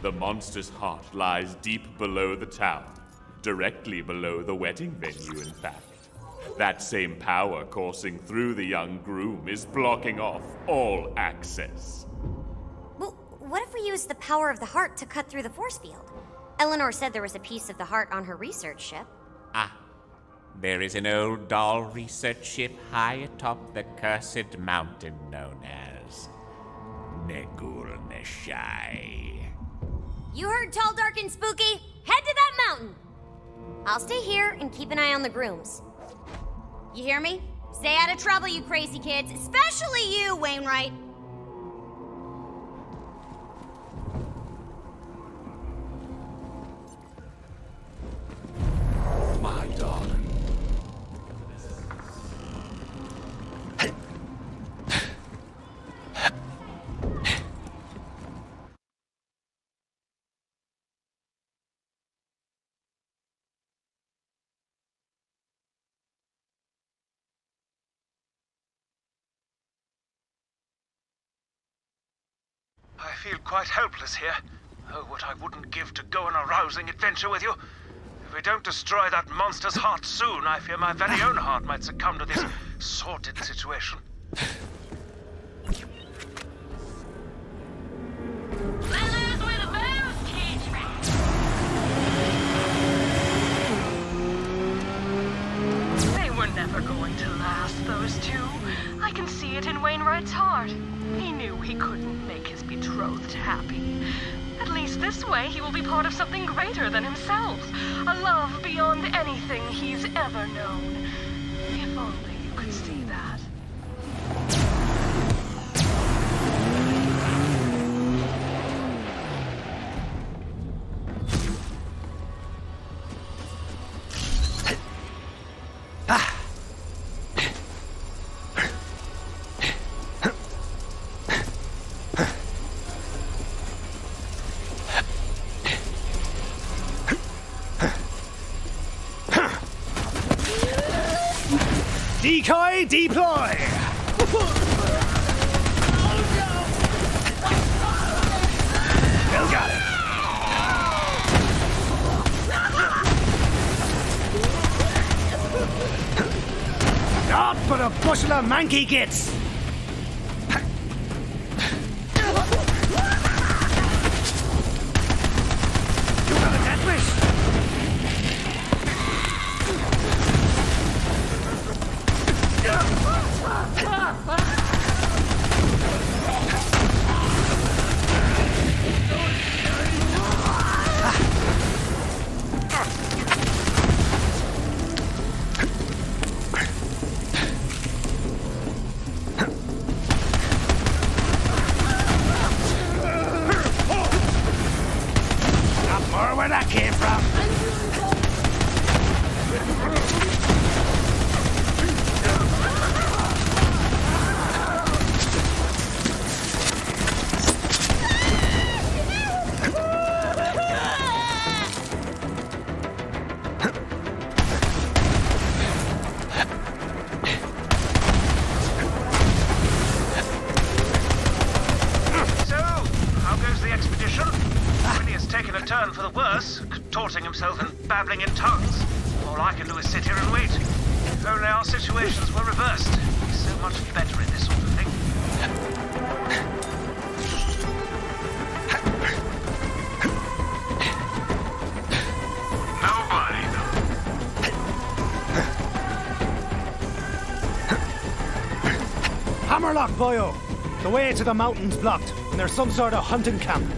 The monster's heart lies deep below the town, directly below the wedding venue, in fact. That same power coursing through the young groom is blocking off all access. Well, what if we use the power of the heart to cut through the force field? Eleanor said there was a piece of the heart on her research ship. There is an old doll research ship high atop the cursed mountain known as Negul Neshai. You heard Tall, Dark, and Spooky? Head to that mountain! I'll stay here and keep an eye on the grooms. You hear me? Stay out of trouble, you crazy kids, especially you, Wainwright. My darling. I feel quite helpless here. Oh, what I wouldn't give to go on a rousing adventure with you. If we don't destroy that monster's heart soon, I fear my very own heart might succumb to this sordid situation. They were never going to last, those two. I can see it in Wainwright's heart. He knew he couldn't make his betrothed happy. At least this way he will be part of something greater than himself. A love beyond anything he's ever known. If only you could see that. Decoy deploy! Bill got it! Not but a bushel of manky gits! You got a death wish? Not more where that came from. Turn for the worse, contorting himself and babbling in tongues. All I can do is sit here and wait. If only our situations were reversed. We'd be so much better in this sort of thing. Nobody. Hammerlock, boyo! The way to the mountain's blocked, and there's some sort of hunting camp.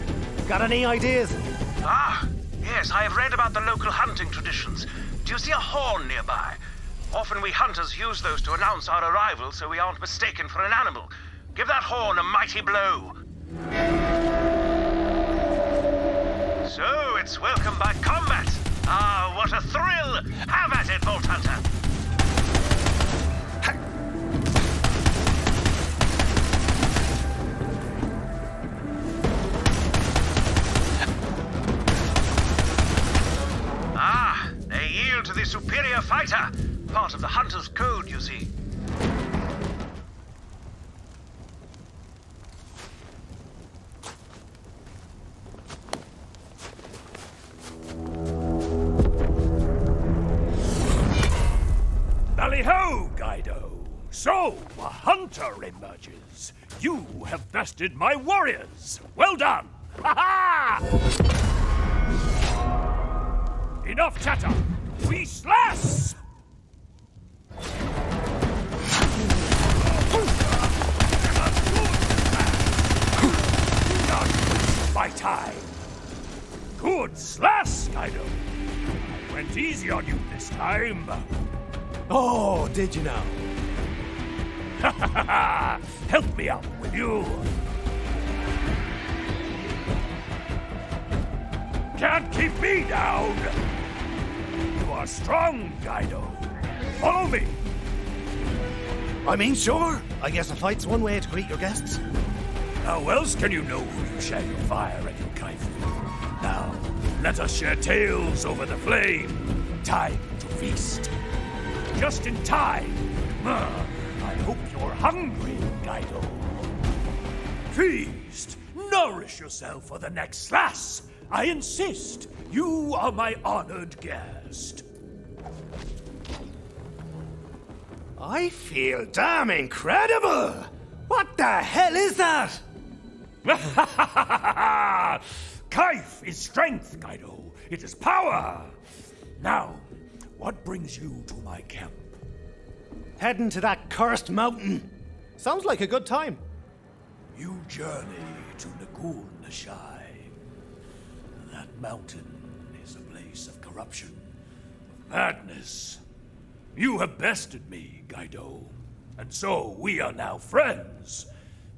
Got any ideas? Ah, yes, I have read about the local hunting traditions. Do you see a horn nearby? Often we hunters use those to announce our arrival so we aren't mistaken for an animal. Give that horn a mighty blow. So, it's welcome by combat. Ah, what a thrill! Have at it, Vault Hunter! To the superior fighter. Part of the hunter's code, you see. Tally-ho, Guido! So, a hunter emerges. You have bested my warriors. Well done! Ha-ha! Enough chatter! We slash! Not my time. Good slash, Guido. I went easy on you this time. Oh, did you now? Help me out, will you? Can't keep me down! You are strong, Guido. Follow me! I mean, sure. I guess a fight's one way to greet your guests. How else can you know who you share your fire and your knife with? Now, let us share tales over the flame. Time to feast. Just in time. I hope you're hungry, Guido. Feast! Nourish yourself for the next slash! I insist! You are my honored guest. I feel damn incredible! What the hell is that? Kaif is strength, Guido. It is power. Now, what brings you to my camp? Heading to that cursed mountain. Sounds like a good time. You journey to Nagul Nashai. That mountain is a place of corruption, of madness. You have bested me, Guido, and so we are now friends.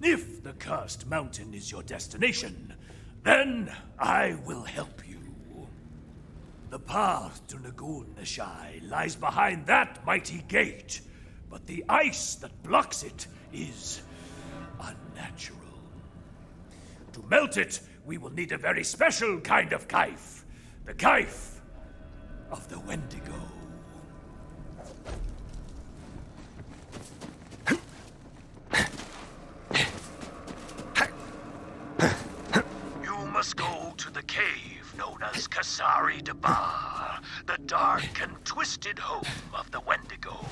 If the cursed mountain is your destination, then I will help you. The path to Nagul Nashai lies behind that mighty gate, but the ice that blocks it is unnatural. To melt it, we will need a very special kind of kaif. The kaif of the Wendigo. You must go to the cave known as Kasari Debar, the dark and twisted home of the Wendigo.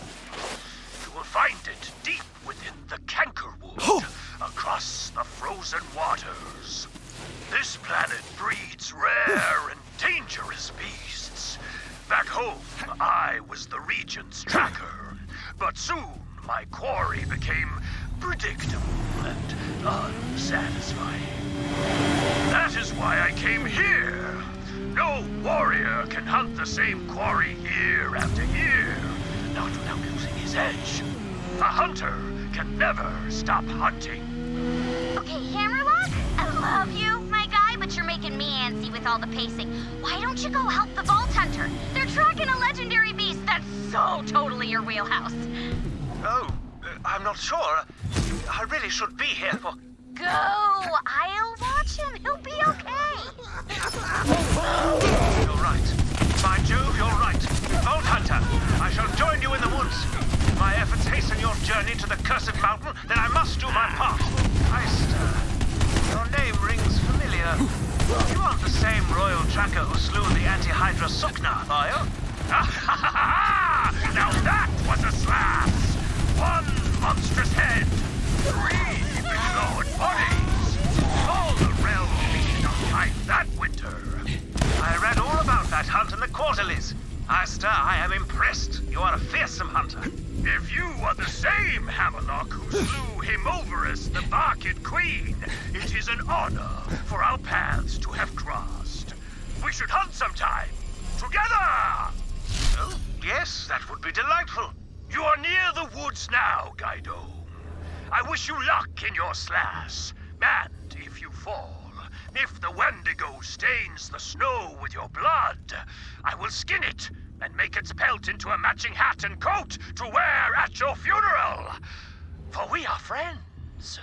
You will find it deep within the Cankerwood, across the frozen waters. This planet breeds rare and dangerous beasts. Back home, I was the region's tracker, but soon my quarry became predictable and unsatisfying. That is why I came here. No warrior can hunt the same quarry year after year, not without losing his edge. A hunter can never stop hunting. Okay, Hammerlock, I love you, my guy, but you're making me antsy with all the pacing. Why don't you go help the Vault Hunter? They're tracking a legendary beast that's so totally your wheelhouse. Oh, I'm not sure. I really should be here for... Go! I'll watch him. He'll be okay. You're right. By Jove, you're right. Vault Hunter, I shall join you in the woods. If my efforts hasten your journey to the cursed mountain, then I must do my part. Your name rings familiar. You aren't the same royal tracker who slew the anti-Hydra Suknath, are you? Now that was a slash! One monstrous head, 3 beglowered bodies. All the realm beat behind that winter. I read all about that hunt in the quarterlies. I am impressed. You are a fearsome hunter. If you are the same Hammerlock who slew Himoverus, the Barkid Queen, it is an honor for our paths to have crossed. We should hunt sometime, together! Oh, yes, that would be delightful. You are near the woods now, Guido. I wish you luck in your slash, and if you fall, if the Wendigo stains the snow with your blood, I will skin it and make its pelt into a matching hat and coat to wear at your funeral. For we are friends.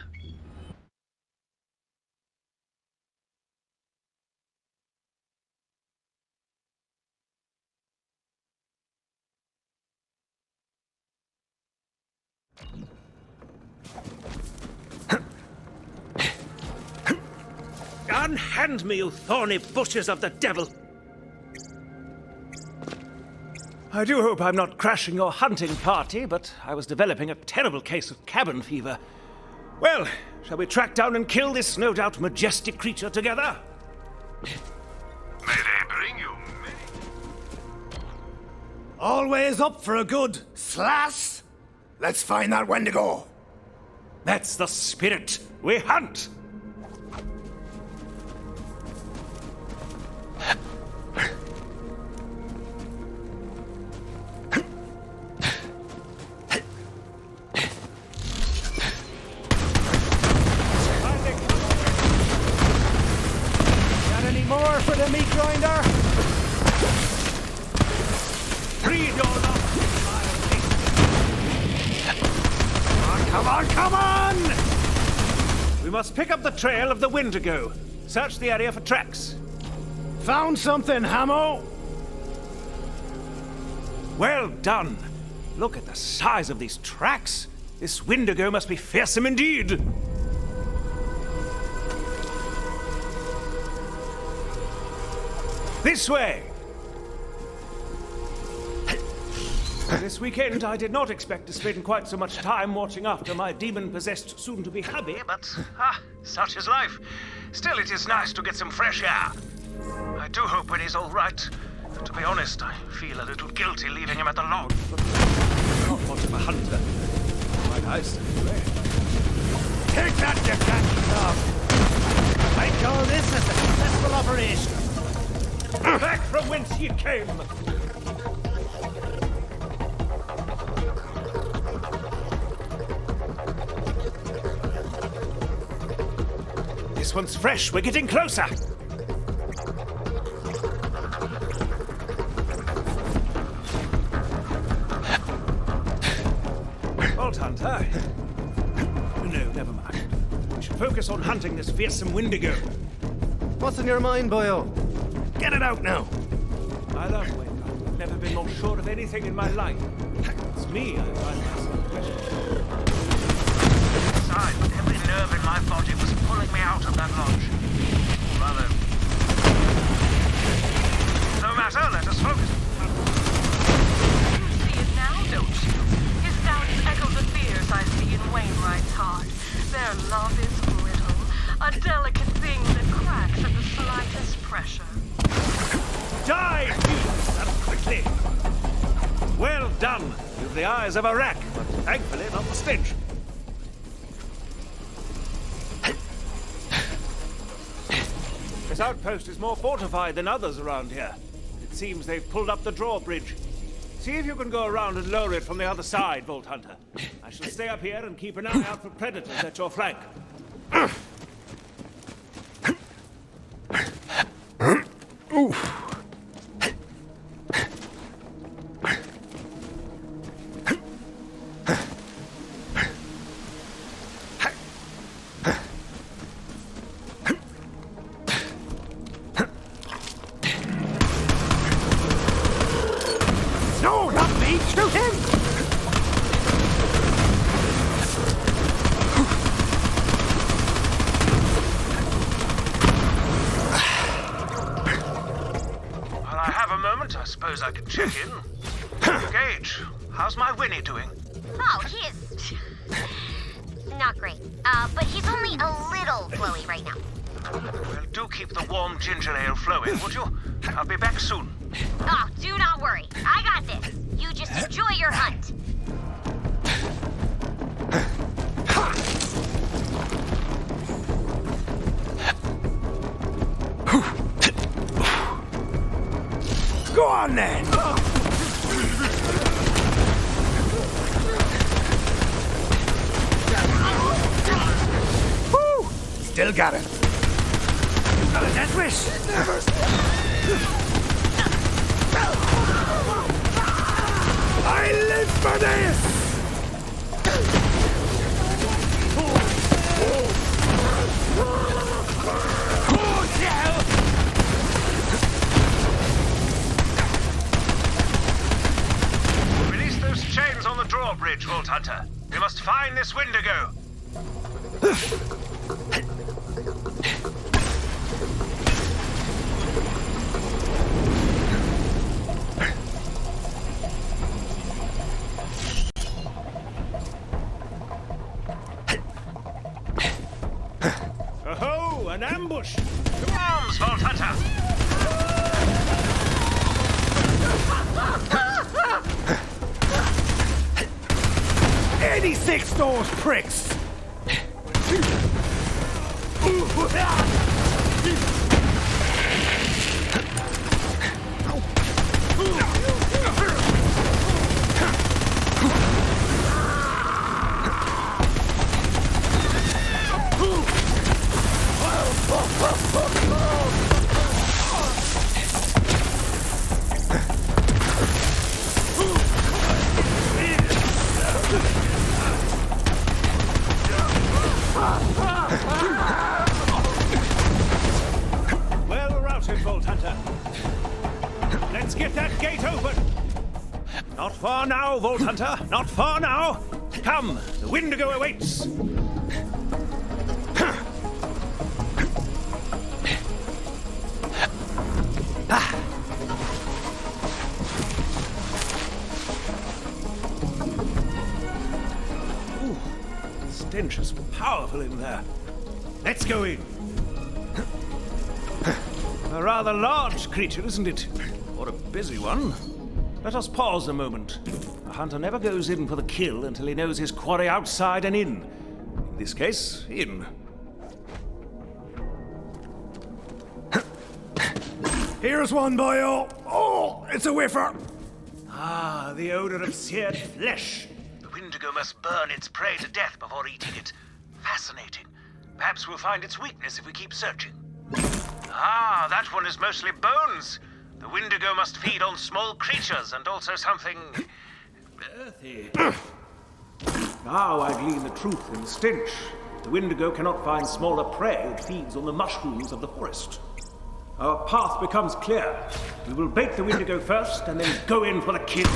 Unhand me, you thorny bushes of the devil! I do hope I'm not crashing your hunting party, but I was developing a terrible case of cabin fever. Well, shall we track down and kill this no doubt majestic creature together? May they bring you Always up for a good slash. Let's find that Wendigo. That's the spirit. We hunt. Got any more for the meat grinder? Breathe your love. Come on! We must pick up the trail of the Wendigo. Search the area for tracks. Found something, Hammo! Well done. Look at the size of these tracks. This Wendigo must be fearsome indeed. This way. This weekend, I did not expect to spend quite so much time watching after my demon-possessed soon-to-be hubby. But, such is life. Still, it is nice to get some fresh air. I do hope when he's all right. To be honest, I feel a little guilty leaving him at the lodge. Not much of a hunter. Quite nice, anyway. Take that, you cat dog! I call this a successful operation. Back from whence you came. This one's fresh. We're getting closer. Vault Hunter. No, never mind. We should focus on hunting this fearsome Wendigo. What's in your mind, boyo? Get it out now. I love Wainwright. I've never been more sure of anything in my life. It's me I find myself questioning. Besides, every nerve in my body was pulling me out of that lodge. Rather. No matter, let us focus. You see it now, don't you? His doubts echo the fears I see in Wainwright's heart. Their love is brittle, a delicate thing that cracks at the slightest pressure. Die, you, and quickly! Well done. You've the eyes of a rat, but thankfully not the stench. This outpost is more fortified than others around here. It seems they've pulled up the drawbridge. See if you can go around and lower it from the other side, Vault Hunter. I shall stay up here and keep an eye out for predators at your flank. No, not me! Shoot him! While I have a moment, I suppose I could check in. Gage, how's my Winnie doing? Oh, he is not great. But he's only a little flowy right now. Well, do keep the warm ginger ale flowing, would you? I'll be back soon. Oh, do not worry. I got this. You just enjoy your hunt. Go on then! Woo! Still got it. You got a death wish? I live for this! Release those chains on the drawbridge, Vault Hunter. We must find this Wendigo. Fix those pricks! Well routed, Vault Hunter. Let's get that gate open. Not far now, Vault Hunter. Not far now. Come, the Wendigo awaits. Ooh, the stench is powerful in there. Let's go in. A rather large creature, isn't it? Or a busy one. Let us pause a moment. A hunter never goes in for the kill until he knows his quarry outside and in. In this case, in. Here's one, boyo. Oh, it's a whiffer. Ah, the odor of seared flesh. The Wendigo must burn its prey to death before eating it. Fascinating. Perhaps we'll find its weakness if we keep searching. Ah, that one is mostly bones. The Wendigo must feed on small creatures and also something earthy. Now I glean the truth in the stench. The Wendigo cannot find smaller prey. It feeds on the mushrooms of the forest. Our path becomes clear. We will bait the Wendigo first and then go in for the kill.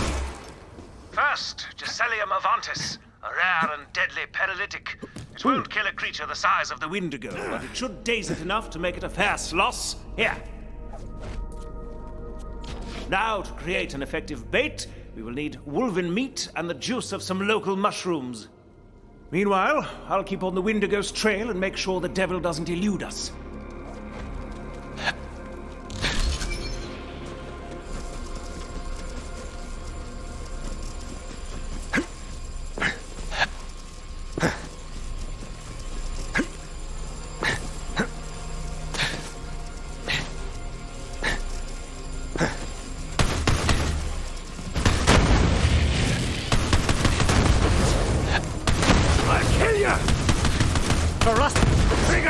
First, Giselium avantis, a rare and deadly paralytic. It won't kill a creature the size of the Wendigo, but it should daze it enough to make it a fair sloss. Here. Now, to create an effective bait, we will need wolven meat and the juice of some local mushrooms. Meanwhile, I'll keep on the Wendigo's trail and make sure the devil doesn't elude us.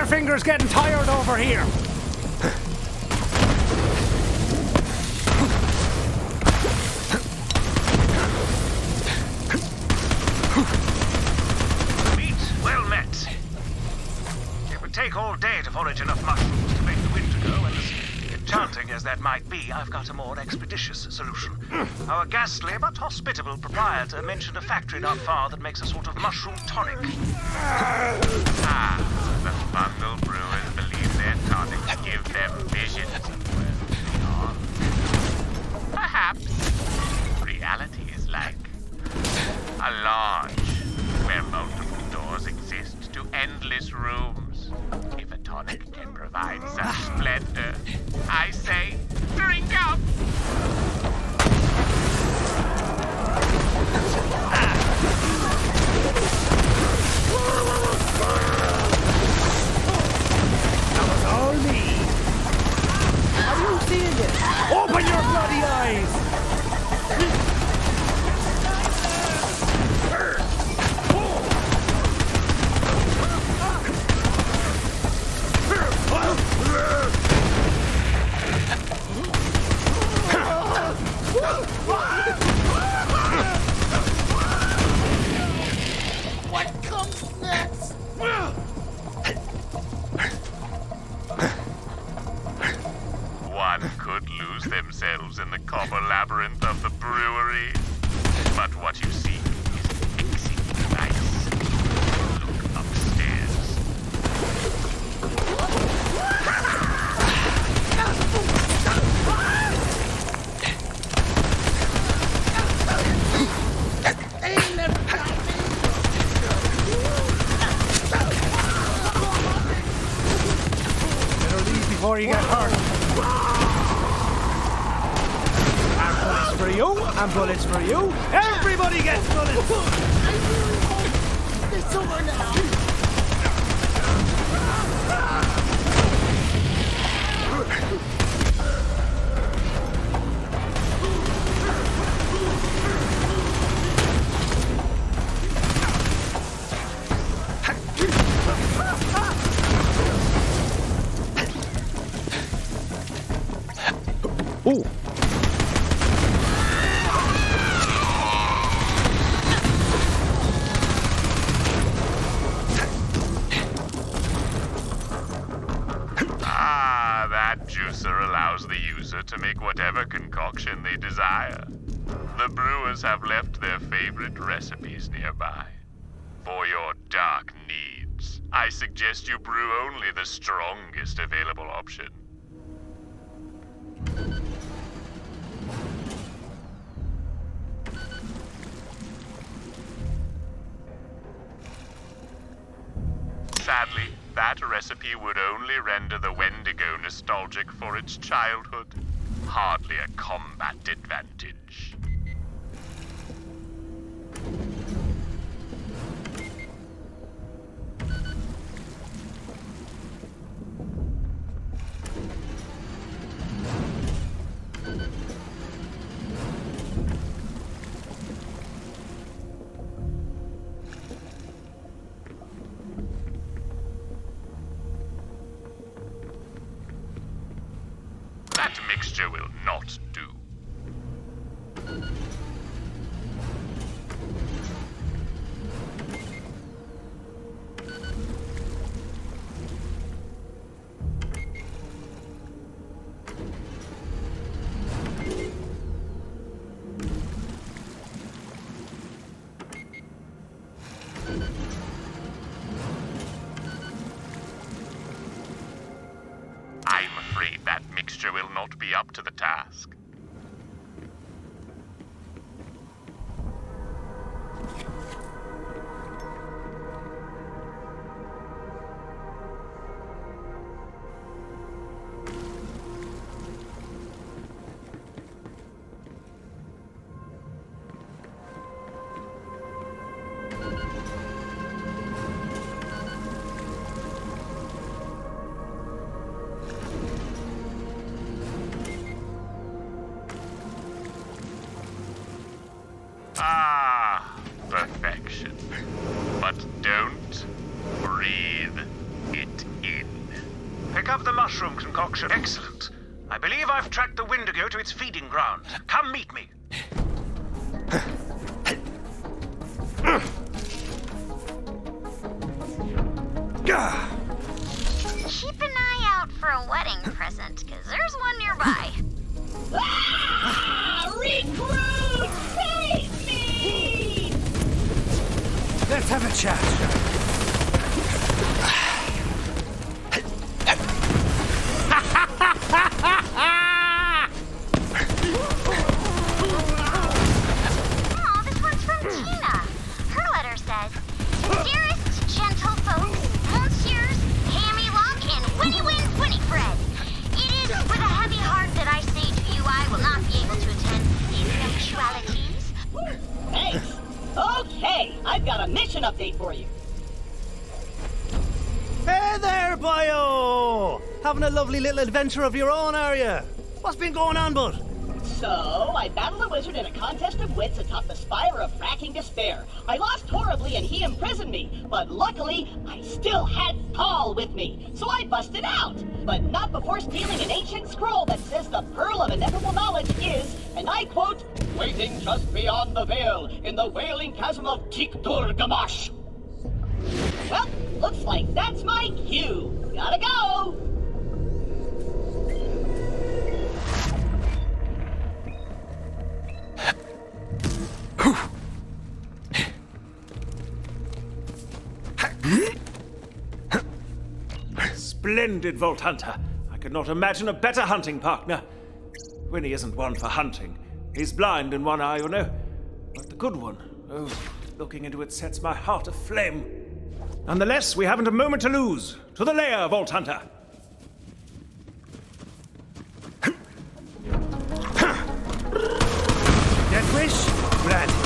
Finger's getting tired over here. Meat well met. It would take all day to forage enough mushrooms to make the Wendigo, and as enchanting as that might be, I've got a more expeditious solution. Our ghastly but hospitable proprietor mentioned a factory not far that makes a sort of mushroom tonic. The Fungal brewers believe their tonics give them visions of worlds beyond. Perhaps reality is like a lodge where multiple doors exist to endless rooms. If a tonic can provide such splendor, I say, drink up! All me. Are you seeing it? Open your bloody eyes! What comes next? One could lose themselves in the copper labyrinth of the brewery. But what you seek is pixie nice. Look upstairs. Before you get hurt. And bullets for you, and bullets for you. Everybody gets bullets! It's over now. Ooh. That juicer allows the user to make whatever concoction they desire. The brewers have left their favorite recipes nearby. For your dark needs, I suggest you brew only the strongest available option. Sadly, that recipe would only render the Wendigo nostalgic for its childhood. Hardly a combat advantage. That mixture will not do. I'm afraid that mixture will not be up to the task. Perfection. But don't breathe it in. Pick up the mushroom concoction. Excellent. I believe I've tracked the Wendigo to its feeding ground. Come meet me. Keep an eye out for a wedding present, because there's one nearby. Recruit! Save me! Let's have a chat. Aw, this one's from Tina. Her letter says, "Dearest gentlefolks, monsieurs, Hammerlock, and Winifred, it is with a heavy heart that I say to you I will not be able to attend these nuptialities." Thanks. Okay, I've got a mission update for you. Hey there, boyo! Having a lovely little adventure of your own, are you? What's been going on, bud? So, I battled a wizard in a contest of wits atop the spire of racking despair. I lost horribly and he imprisoned me, but luckily, I still had Paul with me, so I busted out. But not before stealing an ancient scroll that says the pearl of ineffable knowledge is, and I quote, "waiting just beyond the veil, in the wailing chasm of Tiktur Gamash." Well, looks like that's my cue. Gotta go! Splendid, Vault Hunter. I could not imagine a better hunting partner. Winnie isn't one for hunting. He's blind in one eye, you know. But the good one, oh, looking into it sets my heart aflame. Nonetheless, we haven't a moment to lose. To the lair, Vault Hunter. Death wish? Granted.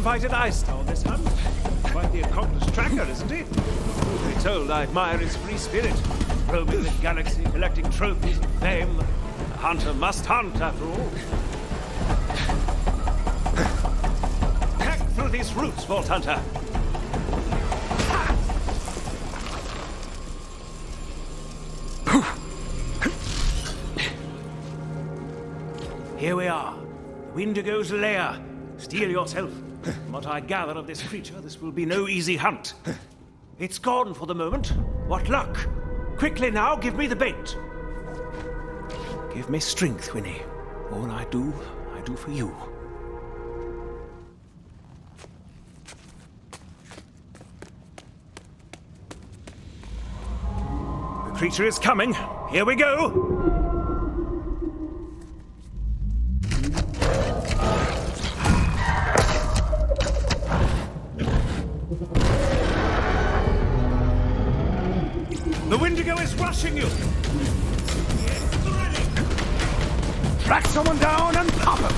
invited Eista on this hunt. Quite the accomplished tracker, isn't he? Truth be told, I admire his free spirit. Roaming the galaxy, collecting trophies and fame. A hunter must hunt, after all. Hack through these roots, Vault Hunter. Here we are. Wendigo's lair. Steel yourself. From what I gather of this creature, this will be no easy hunt. It's gone for the moment. What luck. Quickly now, give me the bait. Give me strength, Winnie. All I do for you. The creature is coming. Here we go. The Wendigo is rushing you! Track someone down and pop him!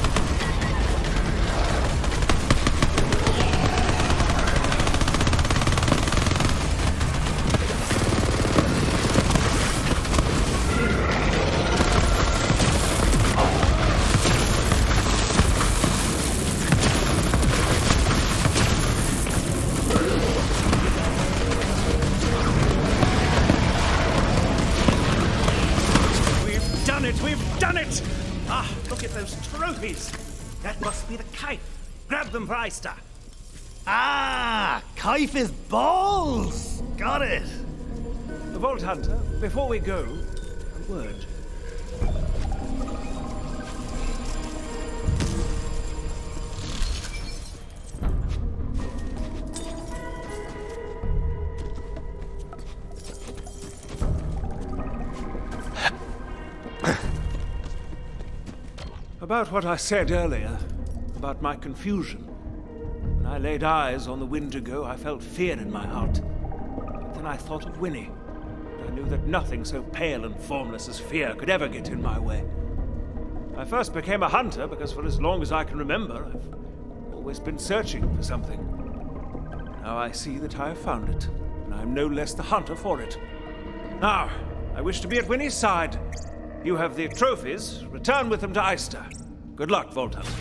We've done it! Ah, look at those trophies! That must be the Kaif. Grab them for Eista. Ah, Kaif is balls! Got it! The Vault Hunter, before we go, a word. About what I said earlier, about my confusion. When I laid eyes on the Wendigo, I felt fear in my heart. But then I thought of Winnie. I knew that nothing so pale and formless as fear could ever get in my way. I first became a hunter because for as long as I can remember, I've always been searching for something. Now I see that I have found it, and I am no less the hunter for it. Now, I wish to be at Winnie's side. You have the trophies. Return with them to Eista. Good luck, Vault Hunter.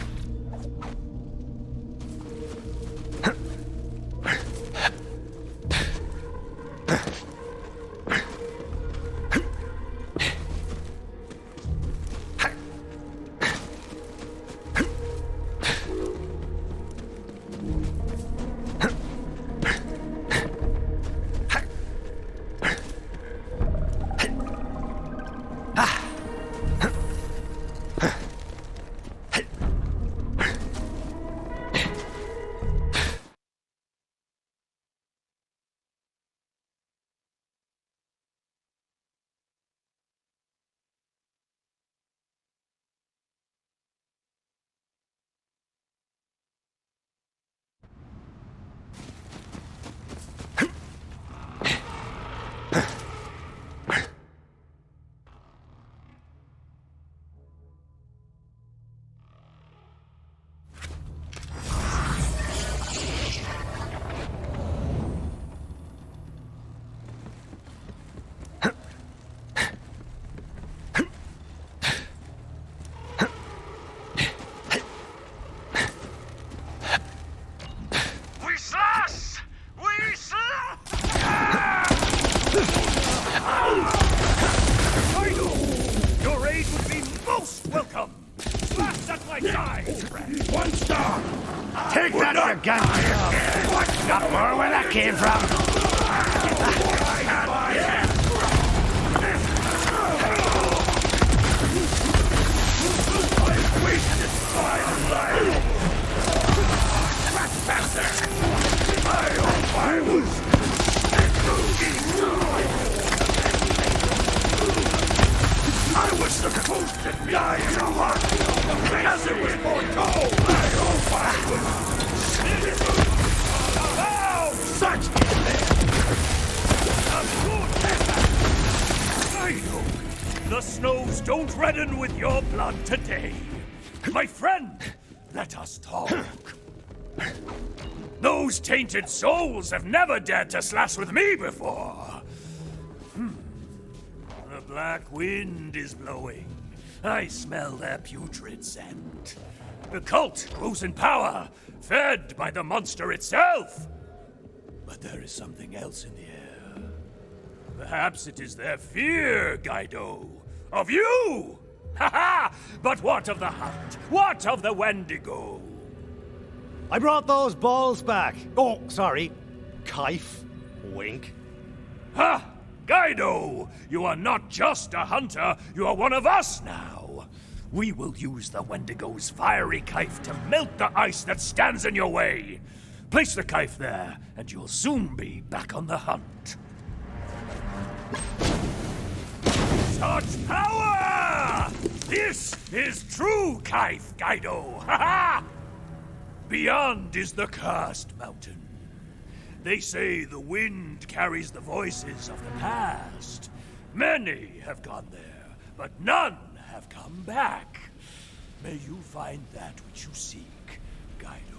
Not more where that came from. I was supposed to die in a heart, as it was foretold. I hope I was. Oh, such I hope the snows don't redden with your blood today. My friend, let us talk. Those tainted souls have never dared to slash with me before. The black wind is blowing. I smell their putrid scent. The cult grows in power, fed by the monster itself. But there is something else in the air. Perhaps it is their fear, Guido. Of you! Ha ha! But what of the hunt? What of the Wendigo? I brought those balls back. Oh, sorry. Kaif. Wink. Ha! Guido! You are not just a hunter, you are one of us now. We will use the Wendigo's fiery knife to melt the ice that stands in your way. Place the knife there, and you'll soon be back on the hunt. Such power! This is true knife, Guido! Ha ha! Beyond is the cursed mountain. They say the wind carries the voices of the past. Many have gone there, but none have come back. May you find that which you seek, Guido.